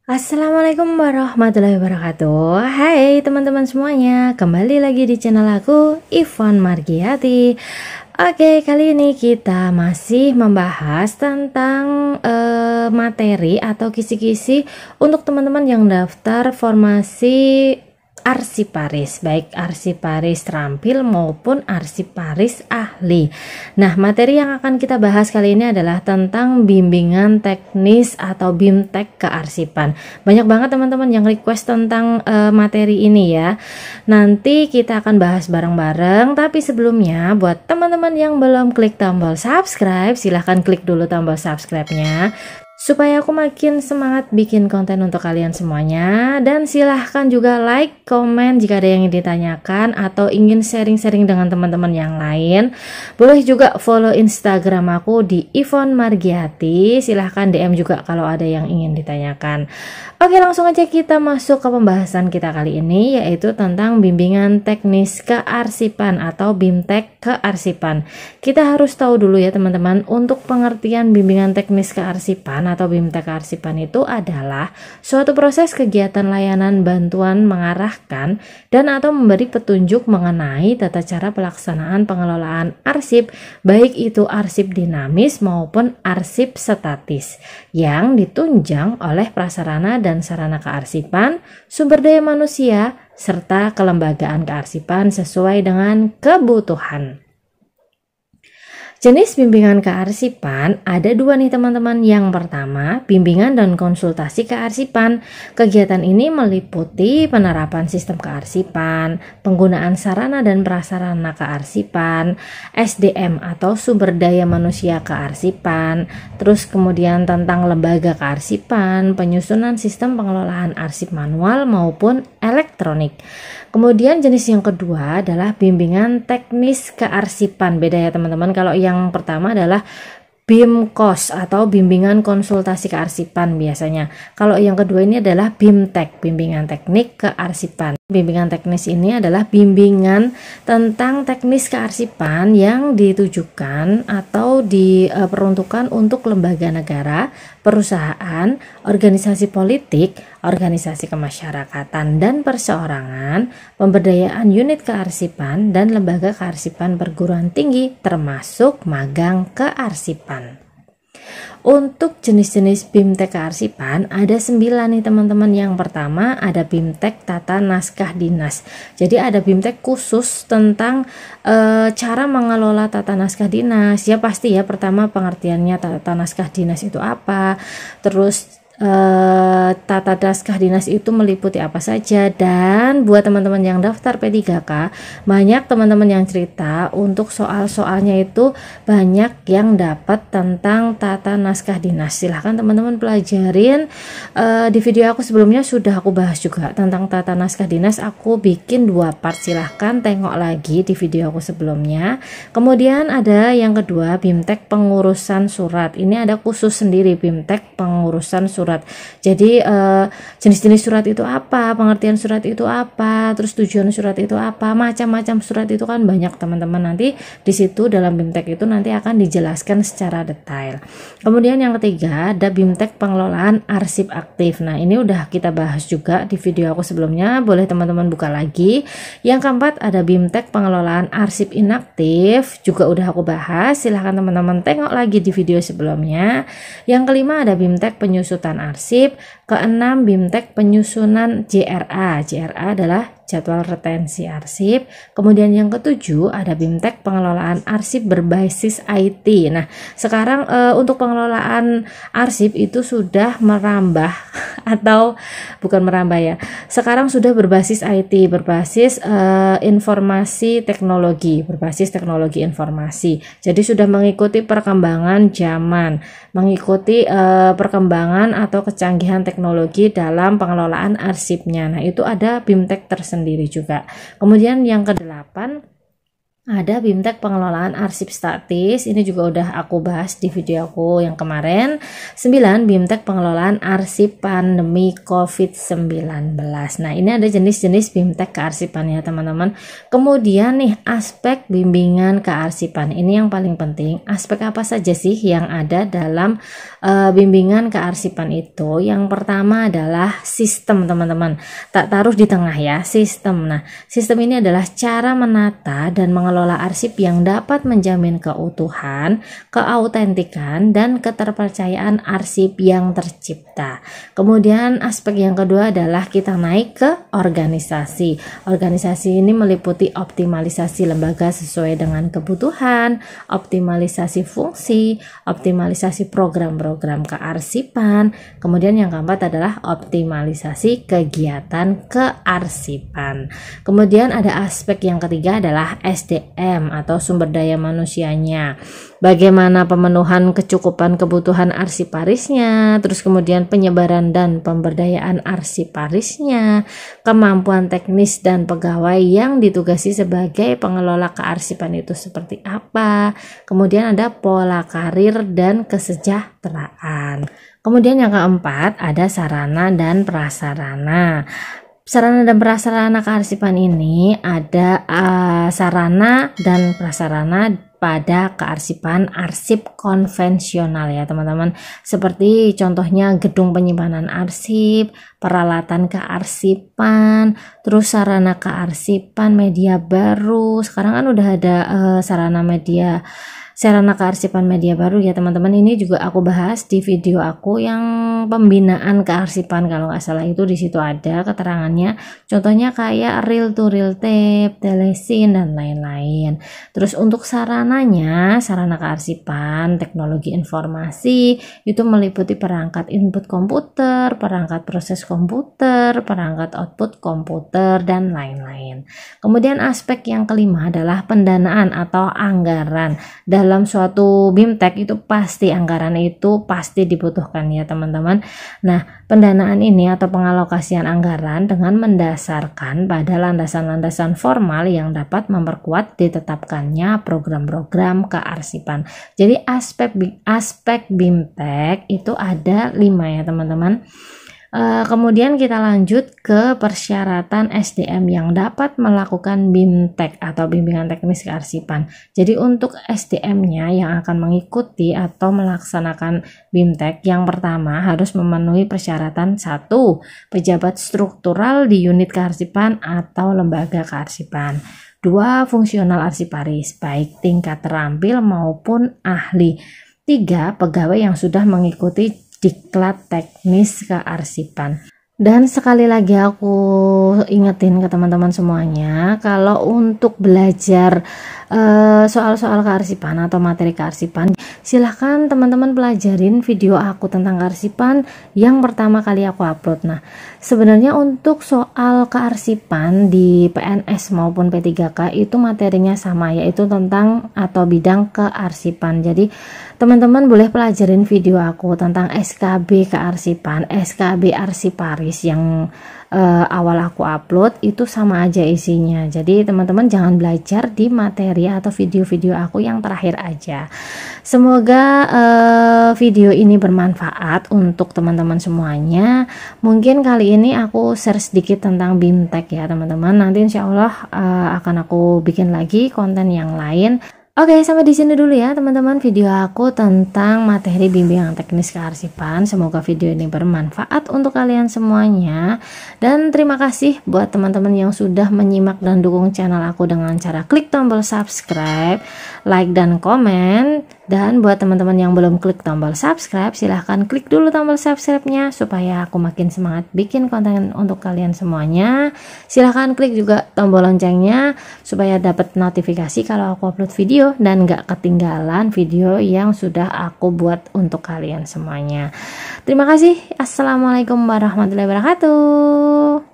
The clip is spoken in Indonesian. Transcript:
Assalamualaikum warahmatullahi wabarakatuh. Hai teman-teman semuanya, kembali lagi di channel aku, Ivon Margiati. Oke, kali ini kita masih membahas tentang materi atau kisi-kisi untuk teman-teman yang daftar formasi Arsiparis, baik Arsiparis terampil maupun Arsiparis ahli. Nah, materi yang akan kita bahas kali ini adalah tentang bimbingan teknis atau BIMTEK kearsipan. Banyak banget teman-teman yang request tentang materi ini ya. Nanti kita akan bahas bareng-bareng, tapi sebelumnya buat teman-teman yang belum klik tombol subscribe, silahkan klik dulu tombol subscribe-nya supaya aku makin semangat bikin konten untuk kalian semuanya. Dan silahkan juga like, komen jika ada yang ingin ditanyakan atau ingin sharing-sharing dengan teman-teman yang lain. Boleh juga follow Instagram aku di Ivon Margiati. Silahkan DM juga kalau ada yang ingin ditanyakan. Oke, langsung aja kita masuk ke pembahasan kita kali ini, yaitu tentang bimbingan teknis kearsipan atau BIMTEK kearsipan. Kita harus tahu dulu ya teman-teman, untuk pengertian bimbingan teknis kearsipan atau BIMTEK kearsipan itu adalah suatu proses kegiatan layanan bantuan mengarahkan dan atau memberi petunjuk mengenai tata cara pelaksanaan pengelolaan arsip, baik itu arsip dinamis maupun arsip statis, yang ditunjang oleh prasarana dan sarana kearsipan, sumber daya manusia, serta kelembagaan kearsipan sesuai dengan kebutuhan. Jenis bimbingan kearsipan ada dua nih teman-teman. Yang pertama, bimbingan dan konsultasi kearsipan. Kegiatan ini meliputi penerapan sistem kearsipan, penggunaan sarana dan prasarana kearsipan, SDM atau sumber daya manusia kearsipan, terus kemudian tentang lembaga kearsipan, penyusunan sistem pengelolaan arsip manual maupun elektronik. Kemudian jenis yang kedua adalah bimbingan teknis kearsipan. Beda ya teman-teman, kalau yang pertama adalah BIMKOS atau bimbingan konsultasi kearsipan biasanya. Kalau yang kedua ini adalah BIMTEK, bimbingan teknik kearsipan. Bimbingan teknis ini adalah bimbingan tentang teknis kearsipan yang ditujukan atau diperuntukkan untuk lembaga negara, perusahaan, organisasi politik, organisasi kemasyarakatan dan perseorangan, pemberdayaan unit kearsipan, dan lembaga kearsipan perguruan tinggi termasuk magang kearsipan. Untuk jenis-jenis BIMTEK kearsipan ada 9 nih teman-teman. Yang pertama ada BIMTEK tata naskah dinas. Jadi ada BIMTEK khusus tentang cara mengelola tata naskah dinas. Ya pasti ya, pertama pengertiannya tata naskah dinas itu apa, terus tata naskah dinas itu meliputi apa saja. Dan buat teman-teman yang daftar P3K, banyak teman-teman yang cerita untuk soal-soalnya itu banyak yang dapat tentang tata naskah dinas. Silahkan teman-teman pelajarin. Di video aku sebelumnya sudah aku bahas juga tentang tata naskah dinas, aku bikin 2 part, silahkan tengok lagi di video aku sebelumnya. Kemudian ada yang kedua BIMTEK pengurusan surat. Ini ada khusus sendiri BIMTEK pengurusan surat. Jadi jenis-jenis surat itu apa, pengertian surat itu apa, terus tujuan surat itu apa, macam-macam surat itu kan banyak teman-teman. Nanti di situ dalam BIMTEK itu nanti akan dijelaskan secara detail. Kemudian yang ketiga ada BIMTEK pengelolaan arsip aktif. Nah, ini udah kita bahas juga di video aku sebelumnya, boleh teman-teman buka lagi. Yang keempat ada BIMTEK pengelolaan arsip inaktif, juga udah aku bahas, silahkan teman-teman tengok lagi di video sebelumnya. Yang kelima ada BIMTEK penyusutan arsip. Keenam BIMTEK penyusunan JRA. JRA adalah jadwal retensi arsip. Kemudian yang ketujuh ada BIMTEK pengelolaan arsip berbasis IT. Nah, sekarang untuk pengelolaan arsip itu sudah merambah atau bukan merambah ya. Sekarang sudah berbasis IT, berbasis informasi teknologi, berbasis teknologi informasi. Jadi sudah mengikuti perkembangan zaman, mengikuti perkembangan atau kecanggihan teknologi dalam pengelolaan arsipnya. Nah, itu ada BIMTEK tersendiri juga. Kemudian yang kedelapan ada BIMTEK pengelolaan arsip statis. Ini juga udah aku bahas di video aku yang kemarin. 9 BIMTEK pengelolaan arsip pandemi COVID-19. Nah, ini ada jenis-jenis BIMTEK kearsipan ya teman-teman. Kemudian nih aspek bimbingan kearsipan. Ini yang paling penting. Aspek apa saja sih yang ada dalam bimbingan kearsipan itu yang pertama adalah sistem, teman-teman. Tak taruh di tengah ya, sistem. Nah, sistem ini adalah cara menata dan mengelola arsip yang dapat menjamin keutuhan, keautentikan, dan keterpercayaan arsip yang tercipta. Kemudian aspek yang kedua adalah kita naik ke organisasi. Organisasi ini meliputi optimalisasi lembaga sesuai dengan kebutuhan, optimalisasi fungsi, optimalisasi program-program kearsipan. Kemudian yang keempat adalah optimalisasi kegiatan kearsipan. Kemudian ada aspek yang ketiga adalah SDM atau sumber daya manusianya. Bagaimana pemenuhan kecukupan kebutuhan arsiparisnya, terus kemudian penyebaran dan pemberdayaan arsiparisnya, kemampuan teknis dan pegawai yang ditugasi sebagai pengelola kearsipan itu seperti apa. Kemudian ada pola karir dan kesejahteraan. Kemudian yang keempat ada sarana dan prasarana. Sarana dan prasarana kearsipan ini ada sarana dan prasarana pada kearsipan arsip konvensional ya teman-teman, seperti contohnya gedung penyimpanan arsip, peralatan kearsipan, terus sarana kearsipan media baru. Sekarang kan udah ada sarana kearsipan media baru ya teman-teman. Ini juga aku bahas di video aku yang pembinaan kearsipan, kalau nggak salah itu di situ ada keterangannya. Contohnya kayak reel to reel tape, telesin dan lain-lain. Terus untuk sarananya, sarana kearsipan teknologi informasi itu meliputi perangkat input komputer, perangkat proses komputer, perangkat output komputer dan lain-lain. Kemudian aspek yang kelima adalah pendanaan atau anggaran. Dalam suatu BIMTEK itu pasti anggaran itu pasti dibutuhkan ya teman-teman. Nah, pendanaan ini atau pengalokasian anggaran dengan mendasarkan pada landasan-landasan formal yang dapat memperkuat ditetapkannya program-program kearsipan. Jadi aspek BIMTEK itu ada 5 ya teman-teman. Kemudian kita lanjut ke persyaratan SDM yang dapat melakukan BIMTEK atau bimbingan teknis kearsipan. Jadi untuk SDM-nya yang akan mengikuti atau melaksanakan BIMTEK, yang pertama harus memenuhi persyaratan 1. Pejabat struktural di unit kearsipan atau lembaga kearsipan. 2. Fungsional arsiparis, baik tingkat terampil maupun ahli. 3. Pegawai yang sudah mengikuti diklat teknis kearsipan. Dan sekali lagi aku ingetin ke teman-teman semuanya, kalau untuk belajar soal-soal kearsipan atau materi kearsipan, silahkan teman-teman pelajarin video aku tentang kearsipan yang pertama kali aku upload. Nah, sebenarnya untuk soal kearsipan di PNS maupun P3K itu materinya sama, yaitu tentang atau bidang kearsipan. Jadi teman-teman boleh pelajarin video aku tentang SKB kearsipan, SKB arsiparis yang awal aku upload itu sama aja isinya. Jadi teman-teman jangan belajar di materi atau video-video aku yang terakhir aja. Semoga video ini bermanfaat untuk teman-teman semuanya. Mungkin kali ini aku share sedikit tentang BIMTEK ya teman-teman. Nanti insya Allah akan aku bikin lagi konten yang lain. Oke, sampai di sini dulu ya teman-teman video aku tentang materi bimbingan teknis kearsipan. Semoga video ini bermanfaat untuk kalian semuanya. Dan terima kasih buat teman-teman yang sudah menyimak dan dukung channel aku dengan cara klik tombol subscribe, like dan komen. Dan buat teman-teman yang belum klik tombol subscribe, silahkan klik dulu tombol subscribe-nya supaya aku makin semangat bikin konten untuk kalian semuanya. Silahkan klik juga tombol loncengnya supaya dapat notifikasi kalau aku upload video dan gak ketinggalan video yang sudah aku buat untuk kalian semuanya. Terima kasih. Assalamualaikum warahmatullahi wabarakatuh.